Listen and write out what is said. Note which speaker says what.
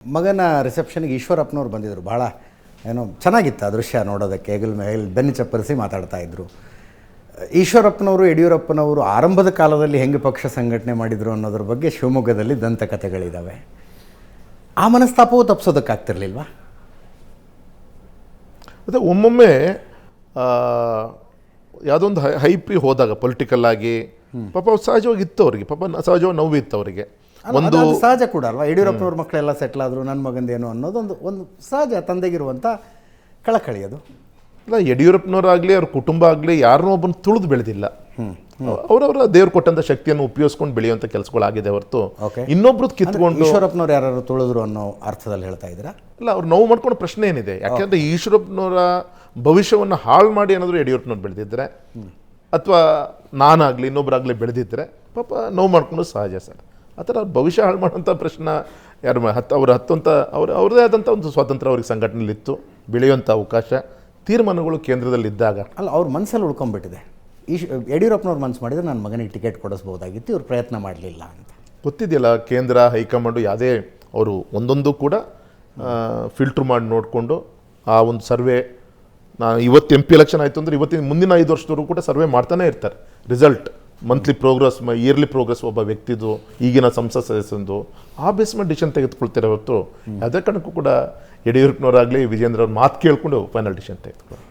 Speaker 1: ಮಗನ ರಿಸೆಪ್ಷನ್ಗೆ ಈಶ್ವರಪ್ಪನವ್ರು ಬಂದಿದ್ದರು. ಭಾಳ ಏನೋ ಚೆನ್ನಾಗಿತ್ತು ಆ ದೃಶ್ಯ ನೋಡೋದಕ್ಕೆ. ಹೆಗಲ ಮೇಲೆ ಬೆನ್ನು ಚಪ್ಪರಿಸಿ ಮಾತಾಡ್ತಾ ಇದ್ದರು. ಈಶ್ವರಪ್ಪನವರು ಯಡಿಯೂರಪ್ಪನವರು ಆರಂಭದ ಕಾಲದಲ್ಲಿ ಹೆಂಗೆ ಪಕ್ಷ ಸಂಘಟನೆ ಮಾಡಿದರು ಅನ್ನೋದ್ರ ಬಗ್ಗೆ ಶಿವಮೊಗ್ಗದಲ್ಲಿ ದಂತಕಥೆಗಳಿದ್ದಾವೆ. ಆ ಮನಸ್ತಾಪವೂ ತಪ್ಪಿಸೋದಕ್ಕಾಗ್ತಿರ್ಲಿಲ್ವಾ?
Speaker 2: ಮತ್ತು ಒಮ್ಮೊಮ್ಮೆ ಯಾವುದೊಂದು ಹೈಪಿ ಹೋದಾಗ ಪೊಲಿಟಿಕಲ್ ಆಗಿ ಪಾಪ ಸಹಜವಾಗಿ ಇತ್ತು ಅವರಿಗೆ, ಪಾಪ ಸಹಜವಾಗಿ ನೋವು ಇತ್ತು ಅವರಿಗೆ.
Speaker 1: ಒಂದು ಸಹಜ ಕೂಡ ಅಲ್ವಾ? ಯಡಿಯೂರಪ್ಪನವ್ರ ಮಕ್ಕಳೆಲ್ಲ ಸೆಟ್ಲ್ ಆದರು, ನನ್ನ ಮಗಂದೇನು ಅನ್ನೋದೊಂದು ಒಂದು ಸಹಜ ತಂದೆಗಿರುವಂಥ ಕಳಕಳಿ ಅದು.
Speaker 2: ಇಲ್ಲ, ಯಡಿಯೂರಪ್ಪನವರಾಗಲಿ ಅವ್ರ ಕುಟುಂಬ ಆಗಲಿ ಯಾರನ್ನೋ ಒಬ್ಬನ ತುಳಿದು ಬೆಳೆದಿಲ್ಲ. ಅವರವರ ದೇವ್ರು ಕೊಟ್ಟಂಥ ಶಕ್ತಿಯನ್ನು ಉಪಯೋಗಿಸ್ಕೊಂಡು ಬೆಳೆಯುವಂಥ ಕೆಲಸಗಳಾಗಿದೆ ಹೊರತು ಇನ್ನೊಬ್ರದ್ದು ಕಿತ್ಕೊಂಡು.
Speaker 1: ಈಶ್ವರಪ್ಪನವ್ರು ಯಾರು ತುಳಿದ್ರು ಅನ್ನೋ ಅರ್ಥದಲ್ಲಿ ಹೇಳ್ತಾ ಇದ್ದೀರಾ?
Speaker 2: ಇಲ್ಲ, ಅವ್ರು ನೋವು ಮಾಡ್ಕೊಂಡು ಪ್ರಶ್ನೆ ಏನಿದೆ. ಯಾಕೆಂದರೆ ಈಶ್ವರಪ್ಪನವರ ಭವಿಷ್ಯವನ್ನು ಹಾಳು ಮಾಡಿ ಏನಾದರೂ ಯಡಿಯೂರಪ್ಪನವ್ರು ಬೆಳೆದಿದ್ದರೆ ಅಥವಾ ನಾನಾಗಲಿ ಇನ್ನೊಬ್ಬರಾಗಲಿ ಬೆಳೆದಿದ್ದರೆ ಪಾಪ ನೋವು ಮಾಡ್ಕೊಂಡು ಸಹಜ ಸರ್. ಆ ಥರ ಅವ್ರ ಭವಿಷ್ಯ ಹಾಳು ಮಾಡೋಂಥ ಪ್ರಶ್ನೆ ಯಾರು ಅವ್ರು ಹತ್ತುವಂಥ ಅವ್ರದ್ದೇ ಆದಂಥ ಒಂದು ಸ್ವಾತಂತ್ರ್ಯ ಅವ್ರಿಗೆ ಸಂಘಟನೆಯಲ್ಲಿತ್ತು, ಬೆಳೆಯುವಂಥ ಅವಕಾಶ, ತೀರ್ಮಾನಗಳು ಕೇಂದ್ರದಲ್ಲಿದ್ದಾಗ.
Speaker 1: ಅಲ್ಲ, ಅವ್ರ ಮನಸ್ಸಲ್ಲಿ ಉಳ್ಕೊಂಡ್ಬಿಟ್ಟಿದೆ. ಯಡಿಯೂರಪ್ಪನವ್ರು ಮನಸ್ಸು ಮಾಡಿದರೆ ನನ್ನ ಮಗನಿಗೆ ಟಿಕೆಟ್ ಕೊಡಿಸ್ಬೋದಾಗಿತ್ತು, ಇವ್ರು ಪ್ರಯತ್ನ ಮಾಡಲಿಲ್ಲ ಅಂತ.
Speaker 2: ಗೊತ್ತಿದೆಯಲ್ಲ, ಕೇಂದ್ರ ಹೈಕಮಾಂಡು ಯಾವುದೇ ಅವರು ಒಂದೊಂದು ಕೂಡ ಫಿಲ್ಟ್ರ್ ಮಾಡಿ ನೋಡಿಕೊಂಡು ಆ ಒಂದು ಸರ್ವೆ, ಇವತ್ತು MP ಎಲೆಕ್ಷನ್ ಆಯಿತು ಅಂದರೆ ಇವತ್ತಿನ ಮುಂದಿನ 5 ವರ್ಷದವರೆಗೂ ಕೂಡ ಸರ್ವೆ ಮಾಡ್ತಾನೆ ಇರ್ತಾರೆ. Result, monthly progress, yearly progress ಒಬ್ಬ ವ್ಯಕ್ತಿದು, ಈಗಿನ ಸಂಸತ್ ಸದಸ್ಯಂದು, ಆ ಬೇಸ್ ಮೇಲೆ ಡಿಸಿಷನ್ ತೆಗೆದುಕೊಳ್ತಾರೆ ಹೊರತು ಯಾವುದೇ ಕಾರಣಕ್ಕೂ ಕೂಡ ಯಡಿಯೂರಪ್ಪನವರಾಗಲಿ ವಿಜೇಂದ್ರ ಅವ್ರ ಮಾತು ಕೇಳ್ಕೊಂಡು ಫೈನಲ್ ಡಿಸಿಷನ್ ತೆಗೆದುಕೊಳ್ಳಿ.